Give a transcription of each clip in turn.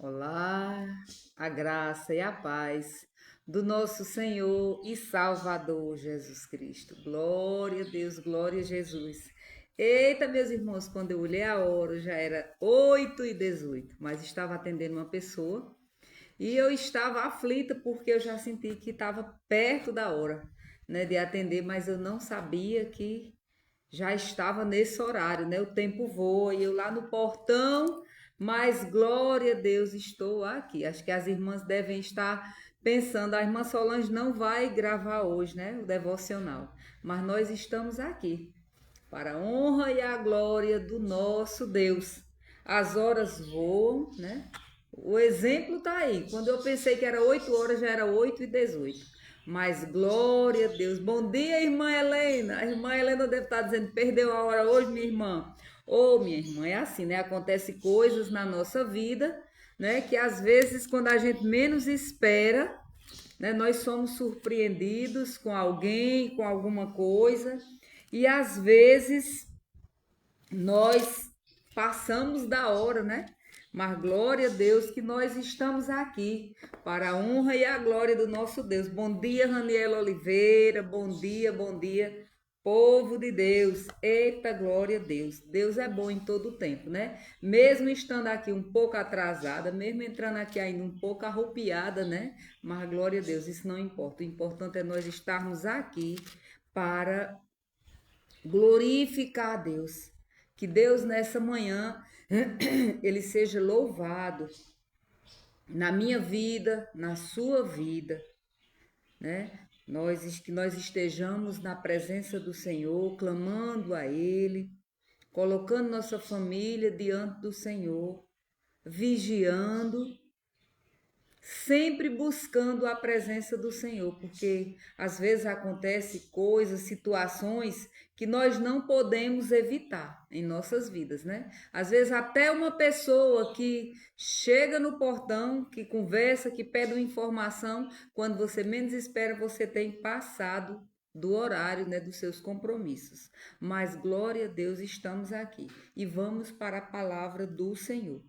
Olá, a graça e a paz do nosso Senhor e Salvador Jesus Cristo. Glória a Deus, glória a Jesus. Eita, meus irmãos, quando eu olhei a hora, já era 8h18, mas estava atendendo uma pessoa e eu estava aflita porque eu já senti que estava perto da hora, né, de atender, mas eu não sabia que já estava nesse horário, né? O tempo voa e eu lá no portão, mas glória a Deus, estou aqui. Acho que as irmãs devem estar pensando, a irmã Solange não vai gravar hoje, né? O devocional, mas nós estamos aqui para a honra e a glória do nosso Deus. As horas voam, né? O exemplo tá aí. Quando eu pensei que era 8 horas, já era 8h18. Mas glória a Deus. Bom dia, irmã Helena. A irmã Helena deve estar dizendo, perdeu a hora hoje, minha irmã. Ô, minha irmã, é assim, né? Acontece coisas na nossa vida, né? Que às vezes, quando a gente menos espera, né? Nós somos surpreendidos com alguém, com alguma coisa, e às vezes nós passamos da hora, né? Mas glória a Deus que nós estamos aqui para a honra e a glória do nosso Deus. Bom dia, Raniela Oliveira. Bom dia, povo de Deus. Eita, glória a Deus. Deus é bom em todo o tempo, né? Mesmo estando aqui um pouco atrasada, mesmo entrando aqui ainda um pouco arrupiada, né? Mas glória a Deus, isso não importa. O importante é nós estarmos aqui para glorificar a Deus. Que Deus nessa manhã ele seja louvado na minha vida, na sua vida, né? Que nós estejamos na presença do Senhor, clamando a ele, colocando nossa família diante do Senhor, vigiando, sempre buscando a presença do Senhor, porque às vezes acontecem coisas, situações que nós não podemos evitar em nossas vidas, né? Às vezes até uma pessoa que chega no portão, que conversa, que pede uma informação, quando você menos espera, você tem passado do horário, né, dos seus compromissos. Mas glória a Deus, estamos aqui e vamos para a palavra do Senhor.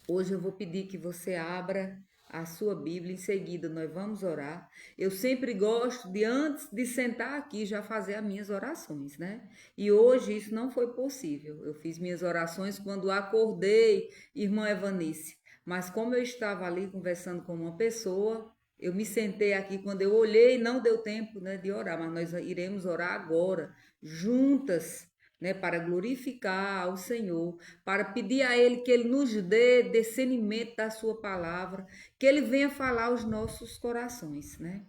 Hoje eu vou pedir que você abra a sua Bíblia, em seguida nós vamos orar. Eu sempre gosto de, antes de sentar aqui, já fazer as minhas orações, né? E hoje isso não foi possível. Eu fiz minhas orações quando acordei, irmã Evanice. Mas como eu estava ali conversando com uma pessoa, eu me sentei aqui, quando eu olhei, não deu tempo, né, de orar, mas nós iremos orar agora, juntas, né, para glorificar ao Senhor, para pedir a Ele que Ele nos dê discernimento da Sua palavra, que Ele venha falar aos nossos corações, né?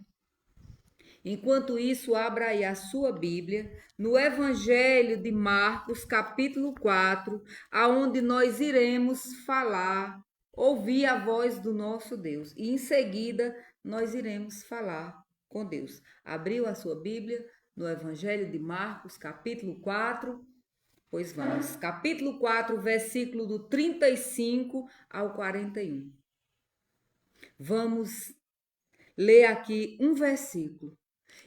Enquanto isso, abra aí a sua Bíblia no Evangelho de Marcos, capítulo 4, aonde nós iremos falar, ouvir a voz do nosso Deus. E em seguida, nós iremos falar com Deus. Abriu a sua Bíblia no Evangelho de Marcos, capítulo 4. Pois vamos. Capítulo 4, versículo do 35 ao 41. Vamos ler aqui um versículo.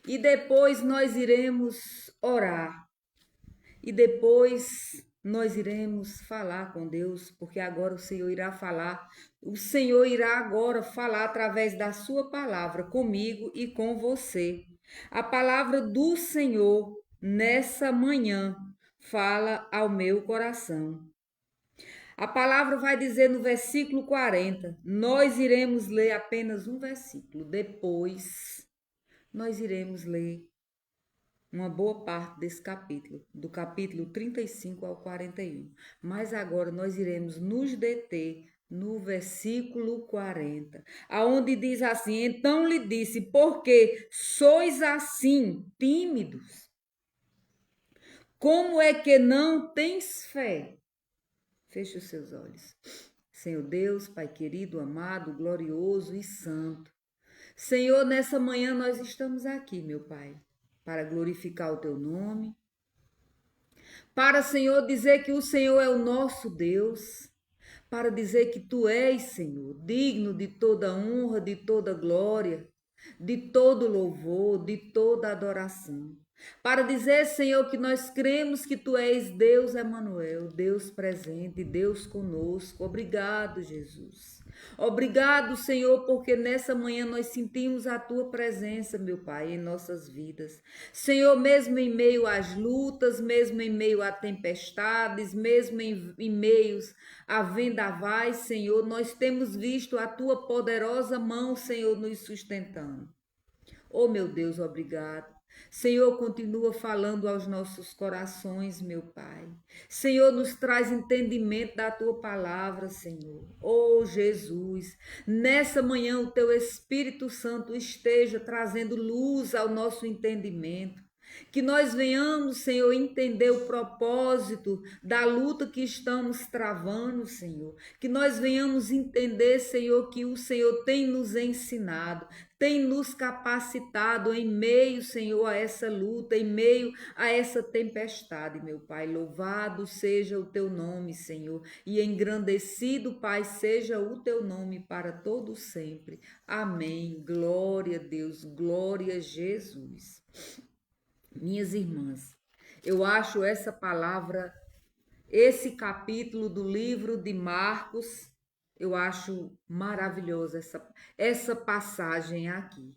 E depois nós iremos orar. E depois nós iremos falar com Deus, porque agora o Senhor irá falar. O Senhor irá agora falar através da sua palavra comigo e com você. A palavra do Senhor nessa manhã fala ao meu coração. A palavra vai dizer no versículo 40. Nós iremos ler apenas um versículo. Depois, nós iremos ler uma boa parte desse capítulo, do capítulo 35 ao 41. Mas agora nós iremos nos deter no versículo 40, aonde diz assim: Então lhe disse, porque sois assim tímidos? Como é que não tens fé? Feche os seus olhos. Senhor Deus, Pai querido, amado, glorioso e santo. Senhor, nessa manhã nós estamos aqui, meu Pai, para glorificar o Teu nome, para, Senhor, dizer que o Senhor é o nosso Deus, para dizer que Tu és, Senhor, digno de toda honra, de toda glória, de todo louvor, de toda adoração. para dizer, Senhor, que nós cremos que Tu és Deus Emanuel, Deus presente, Deus conosco. Obrigado, Jesus. Obrigado, Senhor, porque nessa manhã nós sentimos a Tua presença, meu Pai, em nossas vidas. Senhor, mesmo em meio às lutas, mesmo em meio a tempestades, mesmo em meios a vendavais, Senhor, nós temos visto a Tua poderosa mão, Senhor, nos sustentando. Oh, meu Deus, obrigado. Senhor, continua falando aos nossos corações, meu Pai. Senhor, nos traz entendimento da tua palavra, Senhor. Oh, Jesus, nessa manhã o teu Espírito Santo esteja trazendo luz ao nosso entendimento. Que nós venhamos, Senhor, entender o propósito da luta que estamos travando, Senhor. Que nós venhamos entender, Senhor, que o Senhor tem nos ensinado, tem nos capacitado em meio, Senhor, a essa luta, em meio a essa tempestade, meu Pai. Louvado seja o teu nome, Senhor, e engrandecido, Pai, seja o teu nome para todo sempre. Amém. Glória a Deus, glória a Jesus. Minhas irmãs, eu acho essa palavra, esse capítulo do livro de Marcos, eu acho maravilhosa essa passagem aqui,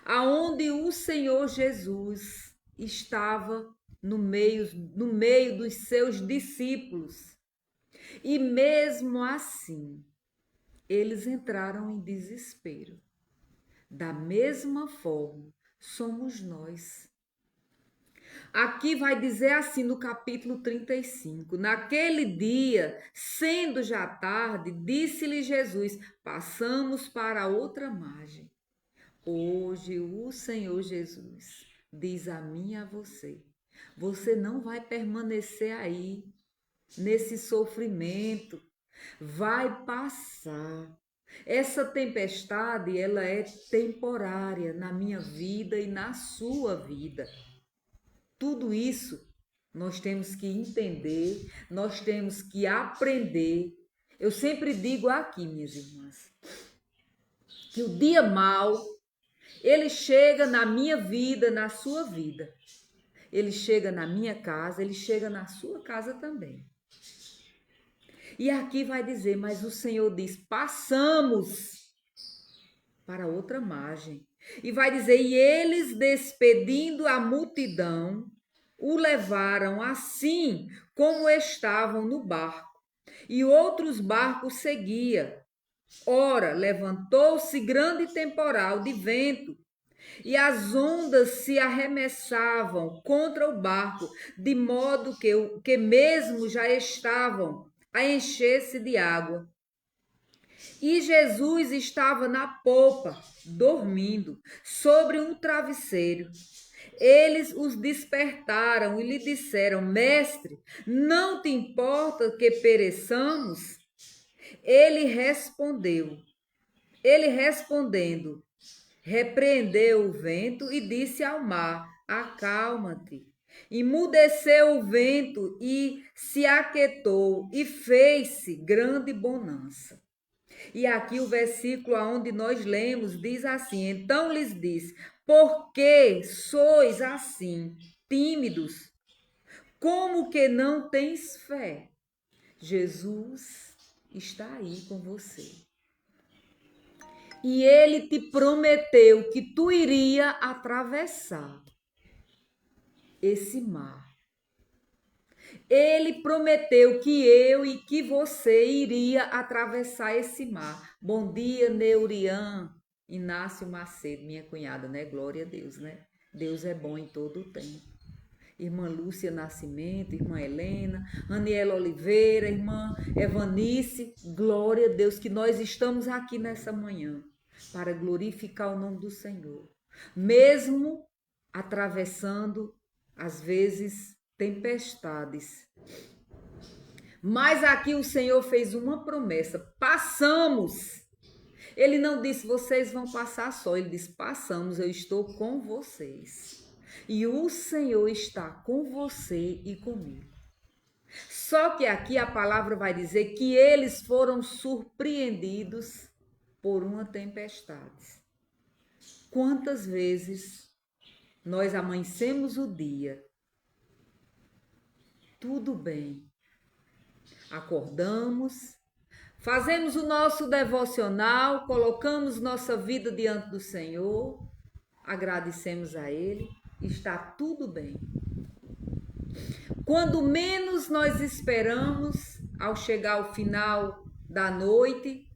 aonde o Senhor Jesus estava no meio dos seus discípulos, e mesmo assim, eles entraram em desespero. Da mesma forma, somos nós. Aqui vai dizer assim no capítulo 35: naquele dia, sendo já tarde, disse-lhe Jesus: passamos para a outra margem. Hoje o Senhor Jesus diz a mim e a você: você não vai permanecer aí nesse sofrimento, vai passar. Essa tempestade, ela é temporária na minha vida e na sua vida. Tudo isso nós temos que entender, nós temos que aprender. Eu sempre digo aqui, minhas irmãs, que o dia mau, ele chega na minha vida, na sua vida. Ele chega na minha casa, ele chega na sua casa também. E aqui vai dizer, mas o Senhor diz, passamos para outra margem. E vai dizer, e eles despedindo a multidão, o levaram assim como estavam no barco, e outros barcos seguia. Ora, levantou-se grande temporal de vento, e as ondas se arremessavam contra o barco, de modo que mesmo já estavam a encher-se de água. E Jesus estava na popa, dormindo, sobre um travesseiro. Eles os despertaram e lhe disseram: Mestre, não te importa que pereçamos? Ele respondendo, repreendeu o vento e disse ao mar: acalma-te. Emudeceu o vento e se aquietou, e fez-se grande bonança. E aqui o versículo onde nós lemos diz assim: então lhes disse: por que sois assim tímidos? Como que não tens fé? Jesus está aí com você. E ele te prometeu que tu iria atravessar esse mar. Ele prometeu que eu e que você iria atravessar esse mar. Bom dia, Neurian, Inácio Macedo, minha cunhada, né? Glória a Deus, né? Deus é bom em todo o tempo. Irmã Lúcia Nascimento, irmã Helena, Aniela Oliveira, irmã Evanice, glória a Deus que nós estamos aqui nessa manhã para glorificar o nome do Senhor. Mesmo atravessando, às vezes, tempestades. Mas aqui o Senhor fez uma promessa: passamos. Ele não disse, vocês vão passar só. Ele disse, passamos, eu estou com vocês. E o Senhor está com você e comigo. Só que aqui a palavra vai dizer que eles foram surpreendidos por uma tempestade. Quantas vezes nós amanhecemos o dia, tudo bem. Acordamos, fazemos o nosso devocional, colocamos nossa vida diante do Senhor, agradecemos a Ele, está tudo bem. Quando menos nós esperamos, ao chegar ao final da noite,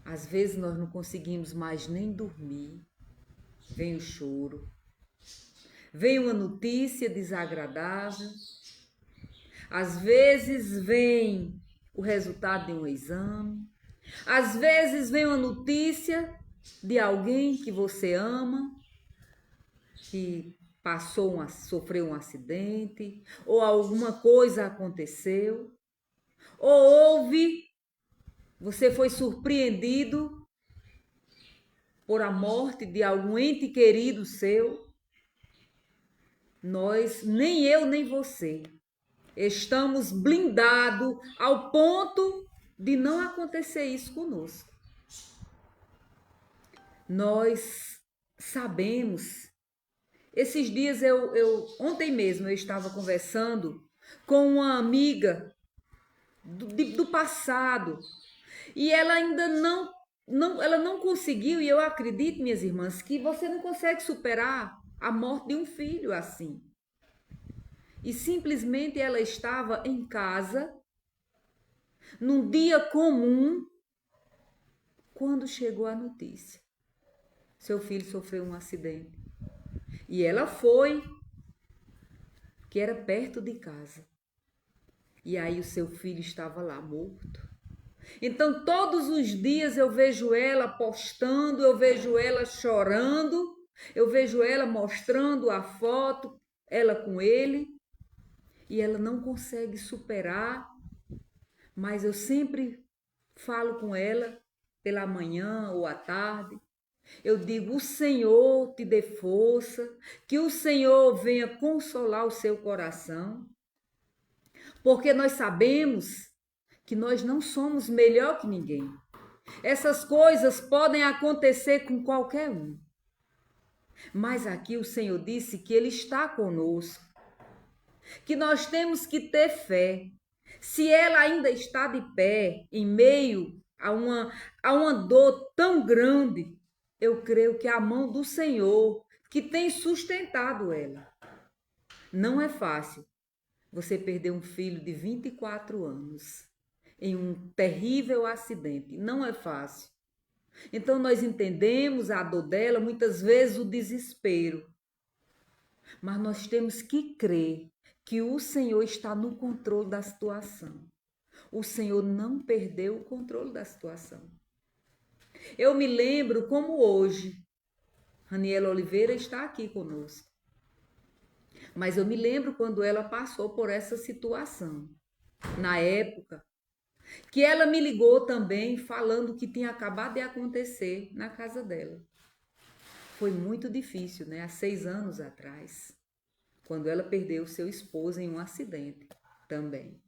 às vezes nós não conseguimos mais nem dormir. Vem o choro, vem uma notícia desagradável, às vezes vem o resultado de um exame, às vezes vem uma notícia de alguém que você ama, que sofreu um acidente, ou alguma coisa aconteceu, ou você foi surpreendido por a morte de algum ente querido seu. Nós, nem eu nem você, estamos blindados ao ponto de não acontecer isso conosco. Nós sabemos. Esses dias ontem mesmo eu estava conversando com uma amiga do passado e ela ainda ela não conseguiu, e eu acredito, minhas irmãs, que você não consegue superar a morte de um filho assim. E simplesmente ela estava em casa, num dia comum, quando chegou a notícia. Seu filho sofreu um acidente. E ela foi, que era perto de casa. E aí o seu filho estava lá, morto. Então, todos os dias eu vejo ela postando, eu vejo ela chorando, eu vejo ela mostrando a foto, ela com ele, e ela não consegue superar, mas eu sempre falo com ela pela manhã ou à tarde. Eu digo, o Senhor te dê força, que o Senhor venha consolar o seu coração, porque nós sabemos que nós não somos melhor que ninguém. Essas coisas podem acontecer com qualquer um. Mas aqui o Senhor disse que Ele está conosco, que nós temos que ter fé. Se ela ainda está de pé, em meio a uma dor tão grande, eu creio que a mão do Senhor que tem sustentado ela. Não é fácil você perder um filho de 24 anos em um terrível acidente. Não é fácil. Então nós entendemos a dor dela, muitas vezes o desespero. Mas nós temos que crer que o Senhor está no controle da situação. O Senhor não perdeu o controle da situação. Eu me lembro como hoje, Raniela Oliveira está aqui conosco. Mas eu me lembro quando ela passou por essa situação. Na época, que ela me ligou também falando que tinha acabado de acontecer na casa dela. Foi muito difícil, né? Há 6 anos atrás, quando ela perdeu seu esposo em um acidente também.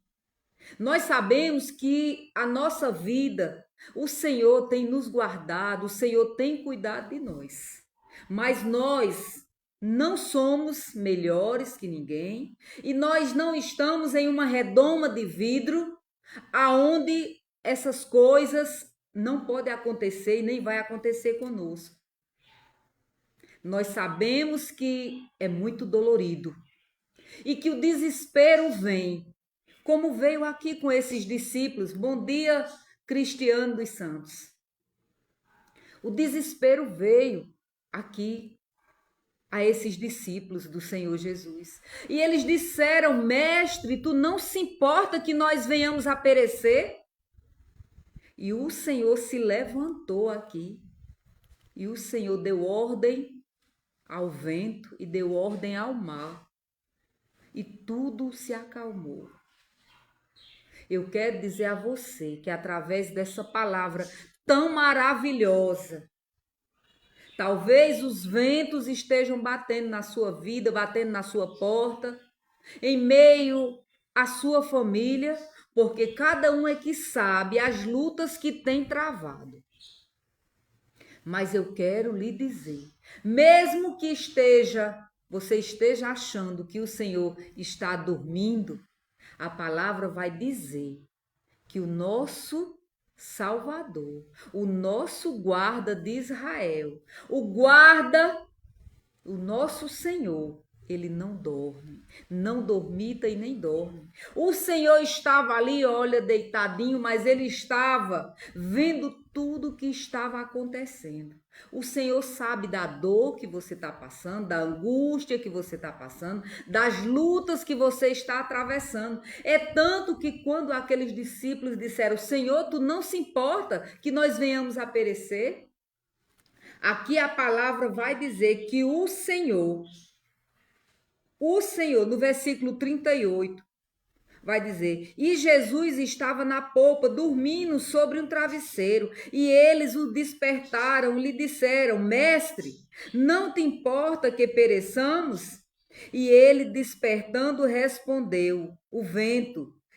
Nós sabemos que a nossa vida, o Senhor tem nos guardado, o Senhor tem cuidado de nós. Mas nós não somos melhores que ninguém e nós não estamos em uma redoma de vidro aonde essas coisas não podem acontecer e nem vai acontecer conosco. Nós sabemos que é muito dolorido e que o desespero vem, como veio aqui com esses discípulos. Bom dia, Cristiano dos Santos. O desespero veio aqui a esses discípulos do Senhor Jesus. E eles disseram, mestre, tu não se importa que nós venhamos a perecer? E o Senhor se levantou aqui. E o Senhor deu ordem ao vento e deu ordem ao mar. E tudo se acalmou. Eu quero dizer a você que através dessa palavra tão maravilhosa, talvez os ventos estejam batendo na sua vida, batendo na sua porta, em meio à sua família, porque cada um é que sabe as lutas que tem travado. Mas eu quero lhe dizer, mesmo que você esteja achando que o Senhor está dormindo, a palavra vai dizer que o nosso Salvador, o nosso guarda de Israel, o nosso Senhor, ele não dorme, não dormita e nem dorme. O Senhor estava ali, olha, deitadinho, mas ele estava vendo tudo o que estava acontecendo. O Senhor sabe da dor que você está passando, da angústia que você está passando, das lutas que você está atravessando. É tanto que quando aqueles discípulos disseram, Senhor, tu não se importa que nós venhamos a perecer? Aqui a palavra vai dizer que o Senhor, no versículo 38, vai dizer, e Jesus estava na polpa, dormindo sobre um travesseiro, e eles o despertaram, lhe disseram, mestre, não te importa que pereçamos? E ele, despertando, respondeu,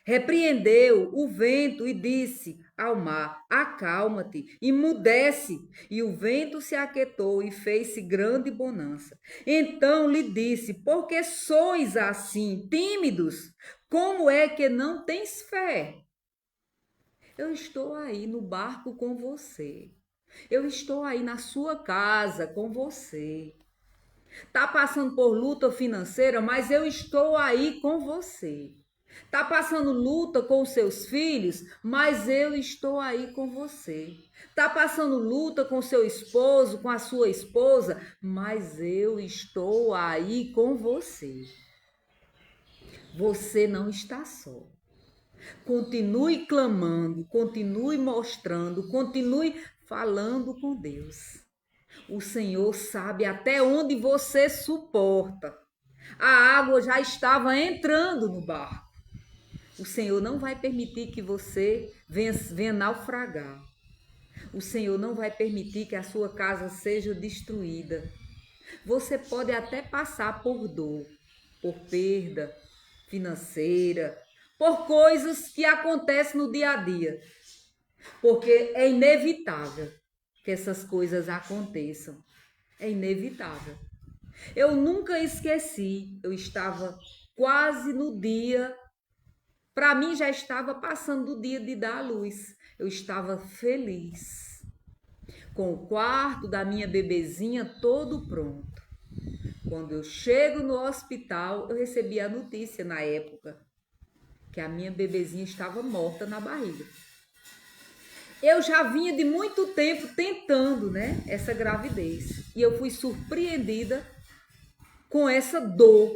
repreendeu o vento e disse ao mar, acalma-te, emudece. E o vento se aquietou e fez-se grande bonança. Então lhe disse, por que sois assim, tímidos? Como é que não tens fé? Eu estou aí no barco com você. Eu estou aí na sua casa com você. Tá passando por luta financeira, mas eu estou aí com você. Tá passando luta com os seus filhos, mas eu estou aí com você. Tá passando luta com seu esposo, com a sua esposa, mas eu estou aí com você. Você não está só. Continue clamando, continue mostrando, continue falando com Deus. O Senhor sabe até onde você suporta. A água já estava entrando no barco. O Senhor não vai permitir que você venha naufragar. O Senhor não vai permitir que a sua casa seja destruída. Você pode até passar por dor, por perda financeira, por coisas que acontecem no dia a dia. Porque é inevitável que essas coisas aconteçam. É inevitável. Eu nunca esqueci, eu estava quase no dia, para mim já estava passando o dia de dar a luz. Eu estava feliz, com o quarto da minha bebezinha todo pronto. Quando eu chego no hospital, eu recebi a notícia na época que a minha bebezinha estava morta na barriga. Eu já vinha de muito tempo tentando, né, essa gravidez. E eu fui surpreendida com essa dor.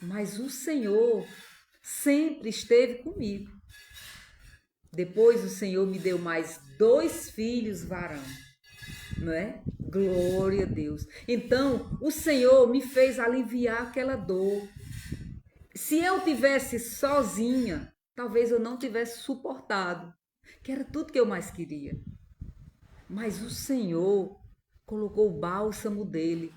Mas o Senhor sempre esteve comigo. Depois o Senhor me deu mais 2 filhos varão, não é? Glória a Deus. Então, o Senhor me fez aliviar aquela dor. Se eu tivesse sozinha, talvez eu não tivesse suportado, que era tudo que eu mais queria. Mas o Senhor colocou o bálsamo dele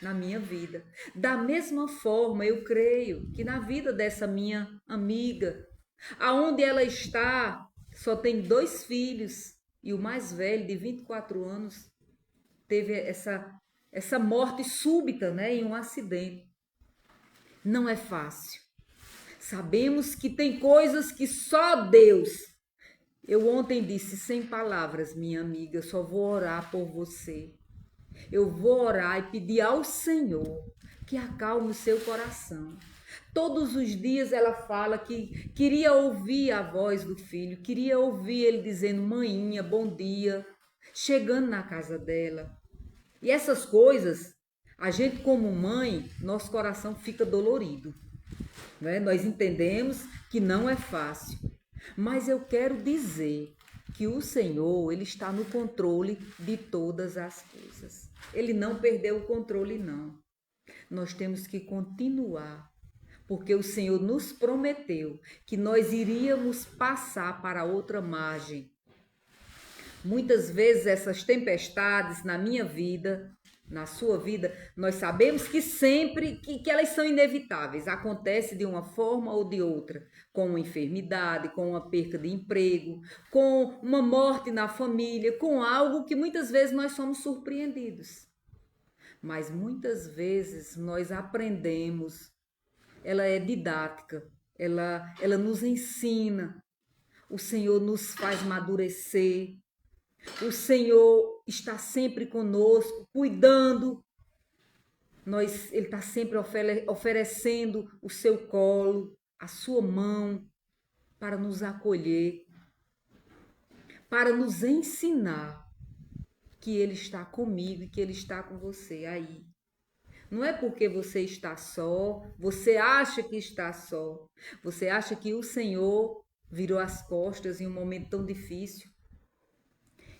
na minha vida. Da mesma forma, eu creio que na vida dessa minha amiga, aonde ela está, só tem 2 filhos e o mais velho, de 24 anos, teve essa morte súbita, né, em um acidente. Não é fácil. Sabemos que tem coisas que só Deus. Eu ontem disse, sem palavras, minha amiga, só vou orar por você. Eu vou orar e pedir ao Senhor que acalme o seu coração. Todos os dias ela fala que queria ouvir a voz do filho, queria ouvir ele dizendo, maninha, bom dia, chegando na casa dela. E essas coisas, a gente como mãe, nosso coração fica dolorido. Né? Nós entendemos que não é fácil. Mas eu quero dizer que o Senhor, ele está no controle de todas as coisas. Ele não perdeu o controle, não. Nós temos que continuar, porque o Senhor nos prometeu que nós iríamos passar para outra margem. Muitas vezes essas tempestades na minha vida, na sua vida, nós sabemos que sempre que elas são inevitáveis, acontece de uma forma ou de outra, com uma enfermidade, com uma perca de emprego, com uma morte na família, com algo que muitas vezes nós somos surpreendidos. Mas muitas vezes nós aprendemos, ela é didática, ela nos ensina, o Senhor nos faz amadurecer, o Senhor está sempre conosco, cuidando. Ele está sempre oferecendo o seu colo, a sua mão, para nos acolher, para nos ensinar que Ele está comigo e que Ele está com você aí. Não é porque você está só, você acha que está só, você acha que o Senhor virou as costas em um momento tão difícil.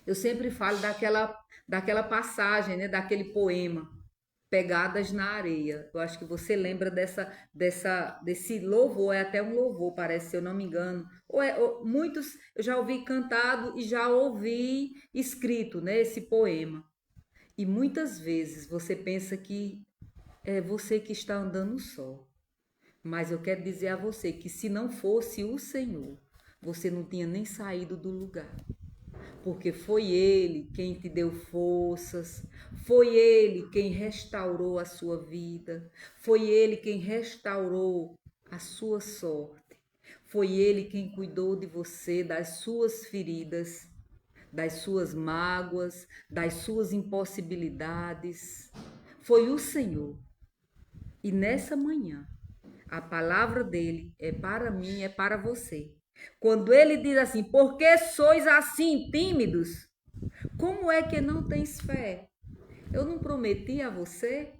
Eu sempre falo daquela passagem, né, daquele poema, Pegadas na Areia. Eu acho que você lembra desse louvor, é até um louvor, parece, se eu não me engano. Muitos eu já ouvi cantado e já ouvi escrito, né, esse poema. E muitas vezes você pensa que é você que está andando só. Mas eu quero dizer a você que se não fosse o Senhor, você não tinha nem saído do lugar. Porque foi Ele quem te deu forças, foi Ele quem restaurou a sua vida, foi Ele quem restaurou a sua sorte, foi Ele quem cuidou de você, das suas feridas, das suas mágoas, das suas impossibilidades. Foi o Senhor. E nessa manhã, a palavra dele é para mim, é para você. Quando ele diz assim, por que sois assim tímidos? Como é que não tens fé? Eu não prometi a você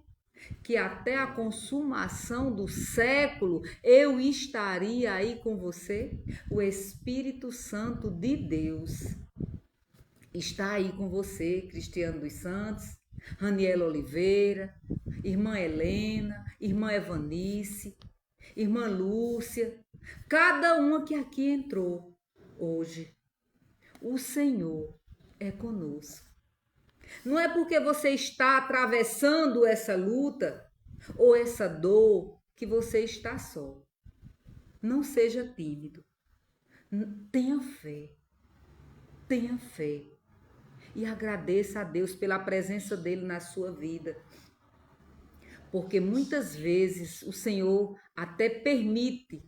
que até a consumação do século eu estaria aí com você? O Espírito Santo de Deus está aí com você, Cristiano dos Santos, Raniela Oliveira, irmã Helena, irmã Evanice, irmã Lúcia, cada uma que aqui entrou hoje. O Senhor é conosco. Não é porque você está atravessando essa luta ou essa dor que você está só. Não seja tímido. Tenha fé. Tenha fé. E agradeça a Deus pela presença dele na sua vida. Porque muitas vezes o Senhor até permite,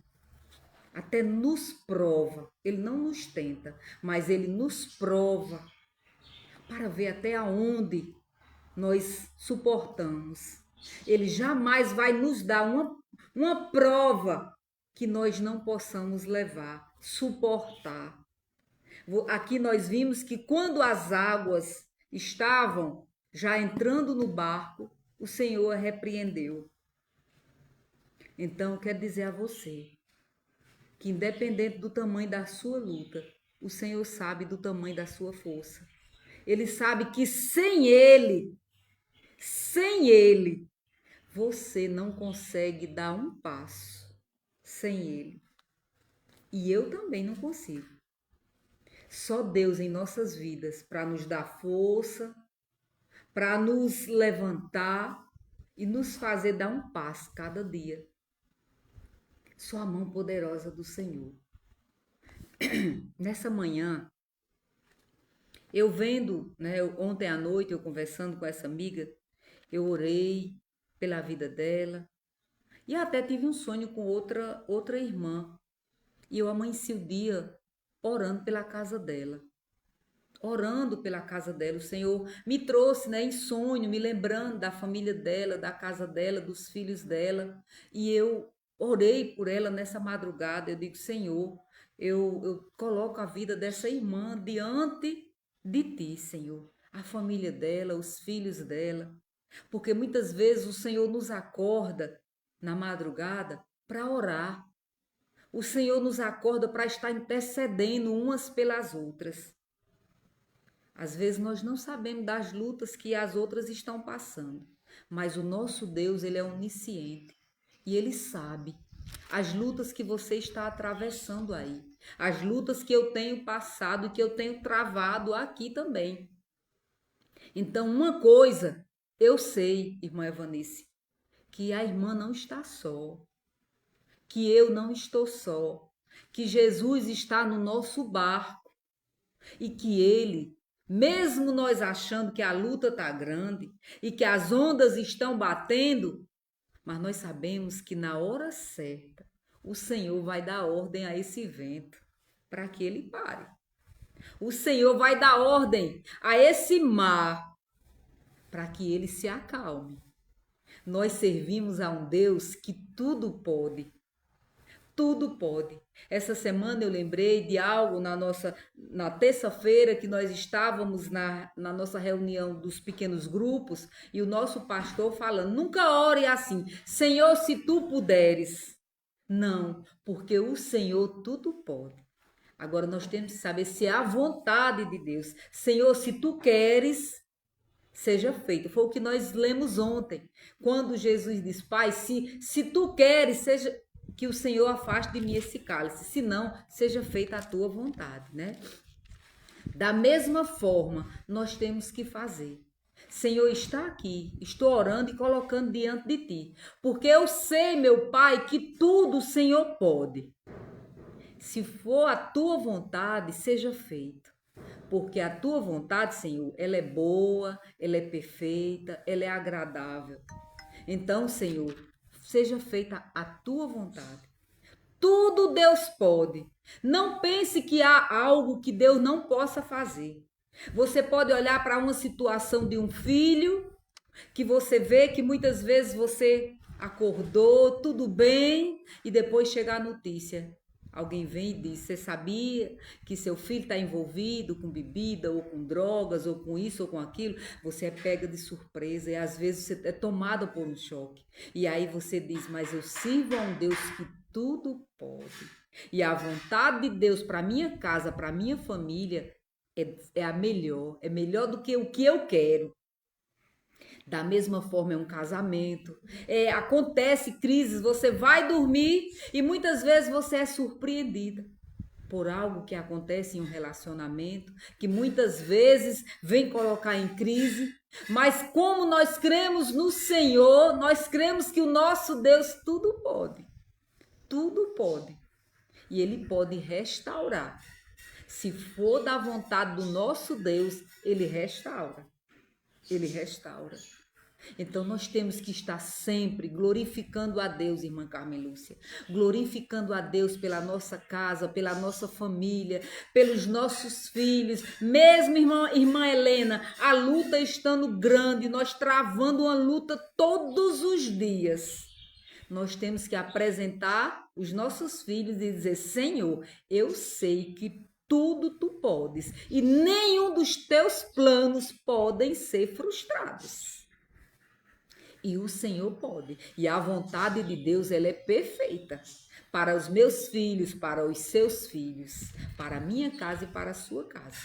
até nos prova. Ele não nos tenta, mas ele nos prova para ver até onde nós suportamos. Ele jamais vai nos dar uma prova que nós não possamos levar, suportar. Aqui nós vimos que quando as águas estavam já entrando no barco, o Senhor a repreendeu. Então, eu quero dizer a você que, independente do tamanho da sua luta, o Senhor sabe do tamanho da sua força. Ele sabe que sem Ele, você não consegue dar um passo sem Ele. E eu também não consigo. Só Deus em nossas vidas para nos dar força, para nos levantar e nos fazer dar um passo cada dia. Só a mão poderosa do Senhor. Nessa manhã, eu vendo, né, ontem à noite, eu conversando com essa amiga, eu orei pela vida dela e até tive um sonho com outra irmã. E eu amanheci o dia orando pela casa dela. Orando pela casa dela, o Senhor me trouxe, né, em sonho, me lembrando da família dela, da casa dela, dos filhos dela, e eu orei por ela nessa madrugada. Eu digo, Senhor, eu coloco a vida dessa irmã diante de Ti, Senhor, a família dela, os filhos dela, porque muitas vezes o Senhor nos acorda na madrugada para orar, o Senhor nos acorda para estar intercedendo umas pelas outras. Às vezes nós não sabemos das lutas que as outras estão passando, mas o nosso Deus, ele é onisciente e ele sabe as lutas que você está atravessando aí, as lutas que eu tenho passado e que eu tenho travado aqui também. Então, uma coisa Eu sei, irmã Evanice, que a irmã não está só, que eu não estou só, que Jesus está no nosso barco e que ele, mesmo nós achando que a luta está grande e que as ondas estão batendo, mas nós sabemos que na hora certa o Senhor vai dar ordem a esse vento para que ele pare. O Senhor vai dar ordem a esse mar para que ele se acalme. Nós servimos a um Deus que tudo pode. Tudo pode. Essa semana eu lembrei de algo na terça-feira que nós estávamos na nossa reunião dos pequenos grupos e o nosso pastor falando, nunca ore assim, Senhor, se tu puderes. Não, porque o Senhor tudo pode. Agora nós temos que saber se é a vontade de Deus. Senhor, se tu queres, seja feito. Foi o que nós lemos ontem, quando Jesus diz, Pai, se tu queres, seja que o Senhor afaste de mim esse cálice, se não, seja feita a tua vontade, né? Da mesma forma, nós temos que fazer. Senhor, está aqui, estou orando e colocando diante de ti, porque eu sei, meu Pai, que tudo o Senhor pode. Se for a tua vontade, seja feito. Porque a tua vontade, Senhor, ela é boa, ela é perfeita, ela é agradável. Então, Senhor, seja feita a tua vontade. Tudo Deus pode. Não pense que há algo que Deus não possa fazer. Você pode olhar para uma situação de um filho, que você vê que muitas vezes você acordou, tudo bem, e depois chega a notícia. Alguém vem e diz, você sabia que seu filho está envolvido com bebida, ou com drogas, ou com isso, ou com aquilo? Você é pega de surpresa e às vezes você é tomada por um choque. E aí você diz, mas eu sirvo a um Deus que tudo pode. E a vontade de Deus para minha casa, para minha família, é a melhor. É melhor do que o que eu quero. Da mesma forma é um casamento. Acontece crises, você vai dormir e muitas vezes você é surpreendida por algo que acontece em um relacionamento, que muitas vezes vem colocar em crise. Mas como nós cremos no Senhor, nós cremos que o nosso Deus tudo pode. Tudo pode. E Ele pode restaurar. Se for da vontade do nosso Deus, Ele restaura. Ele restaura. Então nós temos que estar sempre glorificando a Deus, irmã Carmen Lúcia, glorificando a Deus pela nossa casa, pela nossa família, pelos nossos filhos, mesmo irmã Helena, a luta estando grande, nós travando uma luta todos os dias. Nós temos que apresentar os nossos filhos e dizer, Senhor, eu sei que tudo tu podes e nenhum dos teus planos podem ser frustrados. E o Senhor pode. E a vontade de Deus, ela é perfeita. Para os meus filhos, para os seus filhos, para a minha casa e para a sua casa.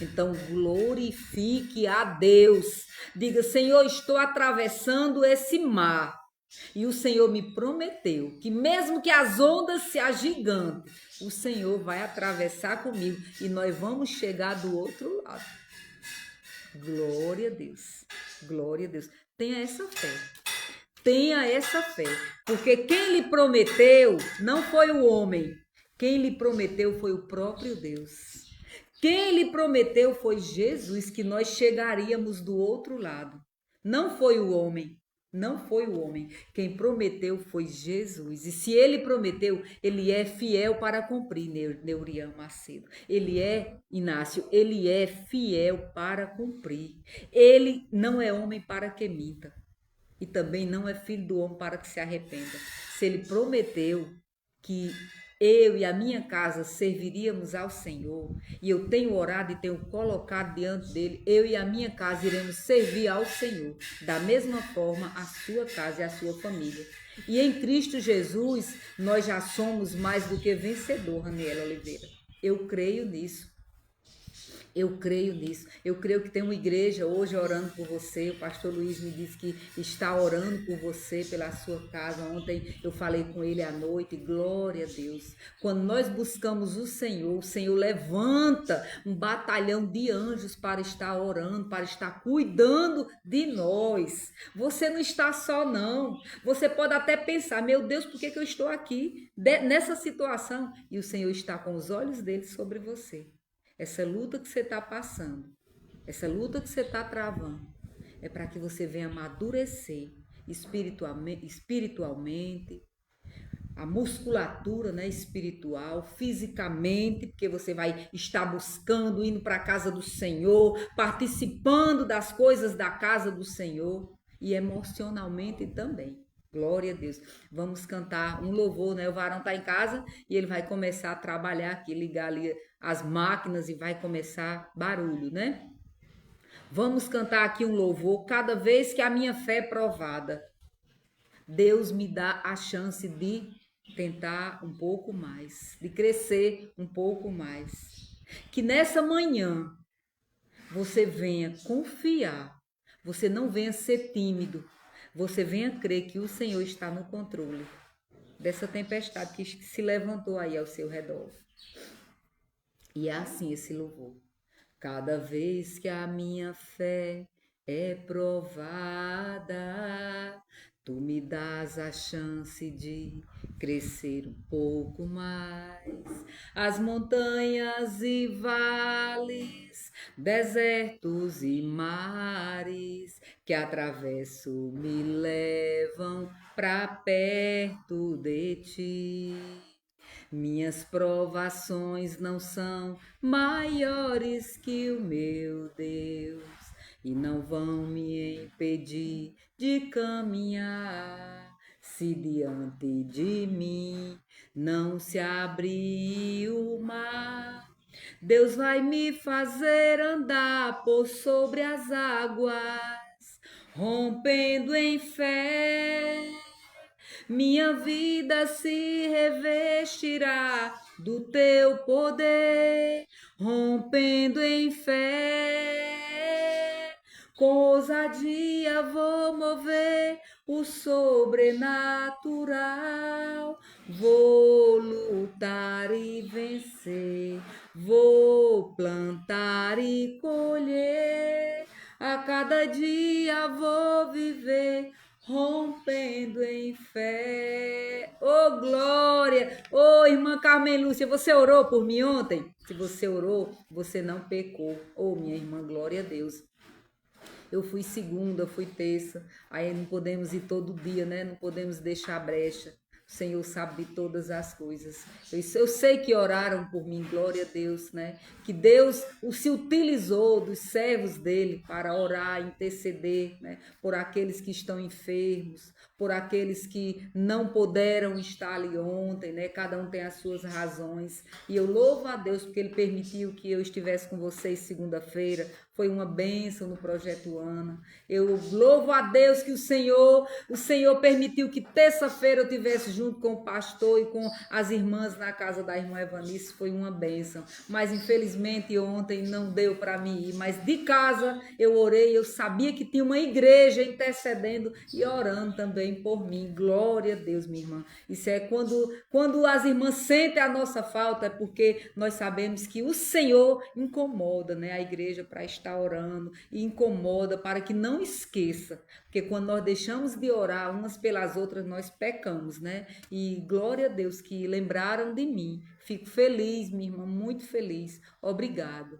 Então, glorifique a Deus. Diga, Senhor, estou atravessando esse mar. E o Senhor me prometeu que mesmo que as ondas se agigantem, o Senhor vai atravessar comigo e nós vamos chegar do outro lado. Glória a Deus. Glória a Deus. Tenha essa fé. Tenha essa fé. Porque quem lhe prometeu não foi o homem. Quem lhe prometeu foi o próprio Deus. Quem lhe prometeu foi Jesus, que nós chegaríamos do outro lado. Não foi o homem. Não foi o homem. Quem prometeu foi Jesus. E se ele prometeu, ele é fiel para cumprir, Neurian Macedo. Ele é, Inácio, ele é fiel para cumprir. Ele não é homem para que minta. E também não é filho do homem para que se arrependa. Se ele prometeu que eu e a minha casa serviríamos ao Senhor, e eu tenho orado e tenho colocado diante dele, eu e a minha casa iremos servir ao Senhor, da mesma forma a sua casa e a sua família. E em Cristo Jesus, nós já somos mais do que vencedor, Raniela Oliveira. Eu creio nisso. Eu creio nisso. Eu creio que tem uma igreja hoje orando por você. O pastor Luiz me disse que está orando por você, pela sua casa. Ontem eu falei com ele à noite. Glória a Deus. Quando nós buscamos o Senhor levanta um batalhão de anjos para estar orando, para estar cuidando de nós. Você não está só, não. Você pode até pensar, meu Deus, por que eu estou aqui nessa situação? E o Senhor está com os olhos dele sobre você. Essa luta que você está passando, essa luta que você está travando, é para que você venha amadurecer espiritualmente, a musculatura, né, espiritual, fisicamente, porque você vai estar buscando, indo para a casa do Senhor, participando das coisas da casa do Senhor, e emocionalmente também. Glória a Deus. Vamos cantar um louvor, né? O varão está em casa e ele vai começar a trabalhar aqui, ligar ali as máquinas e vai começar barulho, né? Vamos cantar aqui um louvor. Cada vez que a minha fé é provada, Deus me dá a chance de tentar um pouco mais, de crescer um pouco mais. Que nessa manhã você venha confiar, você não venha ser tímido, você venha crer que o Senhor está no controle dessa tempestade que se levantou aí ao seu redor. E é assim esse louvor. Cada vez que a minha fé é provada, tu me dás a chance de crescer um pouco mais. As montanhas e vales, desertos e mares que atravesso me levam para perto de ti. Minhas provações não são maiores que o meu Deus e não vão me impedir de caminhar. Se diante de mim não se abrir o mar, Deus vai me fazer andar por sobre as águas, rompendo em fé. Minha vida se revestirá do teu poder, rompendo em fé. Com ousadia vou mover o sobrenatural. Vou lutar e vencer, vou plantar e colher. A cada dia vou viver rompendo em fé. Oh, glória! Oh, irmã Carmen Lúcia, você orou por mim ontem? Se você orou, você não pecou. Oh, minha irmã, glória a Deus. Eu fui segunda, fui terça, aí não podemos ir todo dia, né? Não podemos deixar brecha. O Senhor sabe de todas as coisas. Eu sei que oraram por mim, glória a Deus, né? Que Deus se utilizou dos servos dele para orar, interceder, né? Por aqueles que estão enfermos, por aqueles que não puderam estar ali ontem, né? Cada um tem as suas razões. E eu louvo a Deus porque ele permitiu que eu estivesse com vocês segunda-feira. Foi uma bênção no Projeto Ana. Eu louvo a Deus que o Senhor permitiu que terça-feira eu estivesse junto com o pastor e com as irmãs na casa da irmã Evanice. Foi uma bênção. Mas infelizmente ontem não deu para mim ir. Mas de casa eu orei, eu sabia que tinha uma igreja intercedendo e orando também por mim. Glória a Deus, minha irmã. Isso é quando as irmãs sentem a nossa falta, é porque nós sabemos que o Senhor incomoda, né, a igreja para estar orando e incomoda para que não esqueça, porque quando nós deixamos de orar umas pelas outras, nós pecamos, né? E glória a Deus que lembraram de mim. Fico feliz, minha irmã, muito feliz. Obrigado.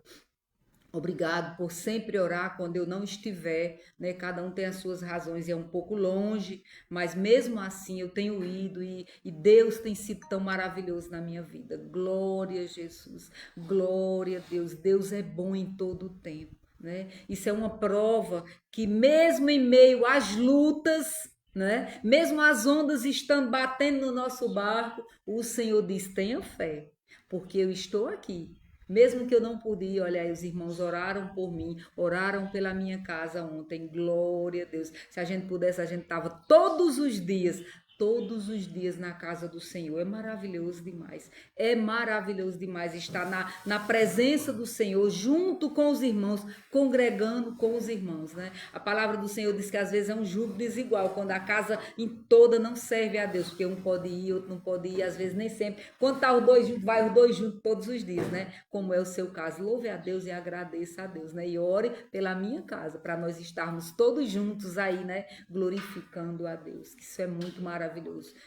Obrigado por sempre orar quando eu não estiver, né? Cada um tem as suas razões e é um pouco longe, mas mesmo assim eu tenho ido e Deus tem sido tão maravilhoso na minha vida. Glória a Jesus, glória a Deus. Deus é bom em todo o tempo, né? Isso é uma prova que mesmo em meio às lutas, né? Mesmo as ondas estando batendo no nosso barco, o Senhor diz: tenha fé, porque eu estou aqui. Mesmo que eu não podia, olha aí, os irmãos oraram por mim, oraram pela minha casa ontem, glória a Deus. Se a gente pudesse, a gente estava todos os dias todos os dias na casa do Senhor. É maravilhoso demais. É maravilhoso demais estar na presença do Senhor, junto com os irmãos, congregando com os irmãos, né? A palavra do Senhor diz que às vezes é um jugo desigual, quando a casa em toda não serve a Deus, porque um pode ir, outro não pode ir, às vezes nem sempre. Quando tá os dois juntos, vai os dois juntos todos os dias, né? Como é o seu caso. Louve a Deus e agradeça a Deus, né? E ore pela minha casa, para nós estarmos todos juntos aí, né? Glorificando a Deus, que isso é muito maravilhoso.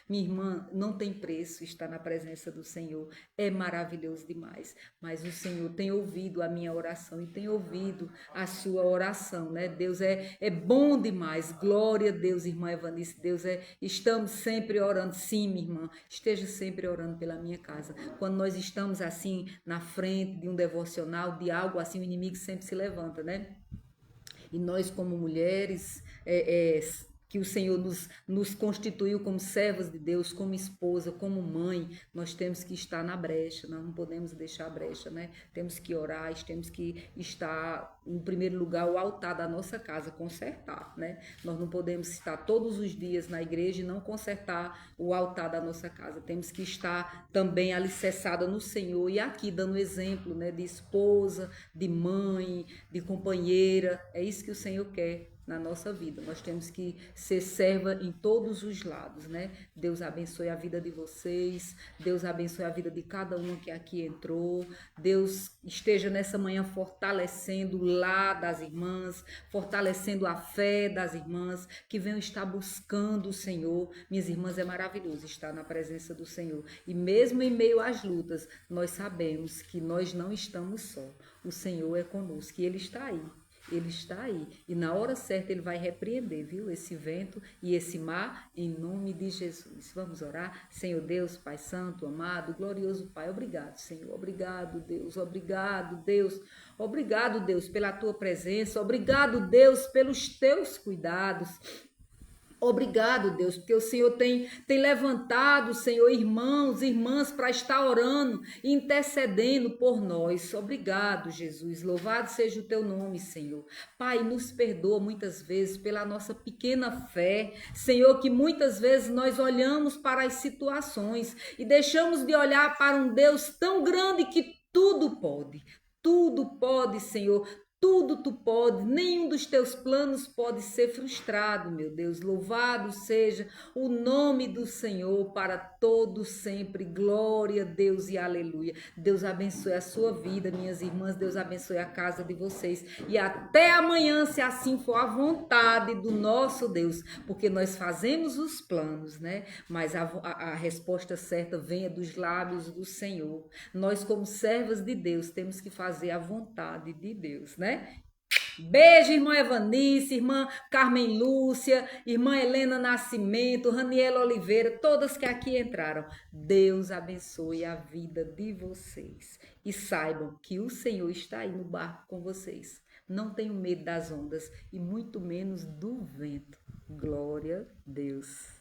Minha irmã, não tem preço estar na presença do Senhor, é maravilhoso demais, mas o Senhor tem ouvido a minha oração e tem ouvido a sua oração, né? Deus é bom demais, glória a Deus, irmã Evanice, estamos sempre orando, sim, minha irmã, esteja sempre orando pela minha casa. Quando nós estamos assim, na frente de um devocional, de algo assim, o inimigo sempre se levanta, né? E nós, como mulheres, que o Senhor nos constituiu como servas de Deus, como esposa, como mãe, nós temos que estar na brecha, nós não podemos deixar a brecha, né? Temos que orar, temos que estar, em primeiro lugar, o altar da nossa casa, consertar, né? Nós não podemos estar todos os dias na igreja e não consertar o altar da nossa casa. Temos que estar também alicerçada no Senhor e aqui dando exemplo, né? De esposa, de mãe, de companheira. É isso que o Senhor quer na nossa vida. Nós temos que ser serva em todos os lados, né? Deus abençoe a vida de vocês, Deus abençoe a vida de cada uma que aqui entrou, Deus esteja nessa manhã fortalecendo o lar das irmãs, fortalecendo a fé das irmãs, que venham estar buscando o Senhor. Minhas irmãs, é maravilhoso estar na presença do Senhor, e mesmo em meio às lutas, nós sabemos que nós não estamos só, o Senhor é conosco, e Ele está aí. Ele está aí, e na hora certa Ele vai repreender, viu? Esse vento e esse mar, em nome de Jesus. Vamos orar? Senhor Deus, Pai Santo, amado, glorioso Pai, obrigado, Senhor, obrigado, Deus, obrigado, Deus, obrigado, Deus, pela Tua presença, obrigado, Deus, pelos Teus cuidados. Obrigado, Deus, porque o Senhor tem levantado, Senhor, irmãos, irmãs, para estar orando e intercedendo por nós. Obrigado, Jesus. Louvado seja o teu nome, Senhor. Pai, nos perdoa muitas vezes pela nossa pequena fé, Senhor, que muitas vezes nós olhamos para as situações e deixamos de olhar para um Deus tão grande que tudo pode. Tudo pode, Senhor. Tudo tu pode, nenhum dos teus planos pode ser frustrado, meu Deus. Louvado seja o nome do Senhor para todo sempre. Glória a Deus e aleluia. Deus abençoe a sua vida, minhas irmãs. Deus abençoe a casa de vocês. E até amanhã, se assim for a vontade do nosso Deus. Porque nós fazemos os planos, né? Mas a resposta certa vem dos lábios do Senhor. Nós, como servas de Deus, temos que fazer a vontade de Deus, né? Beijo, irmã Evanice, irmã Carmen Lúcia, irmã Helena Nascimento, Raniela Oliveira, todas que aqui entraram. Deus abençoe a vida de vocês. E saibam que o Senhor está aí no barco com vocês. Não tenham medo das ondas e muito menos do vento. Glória a Deus.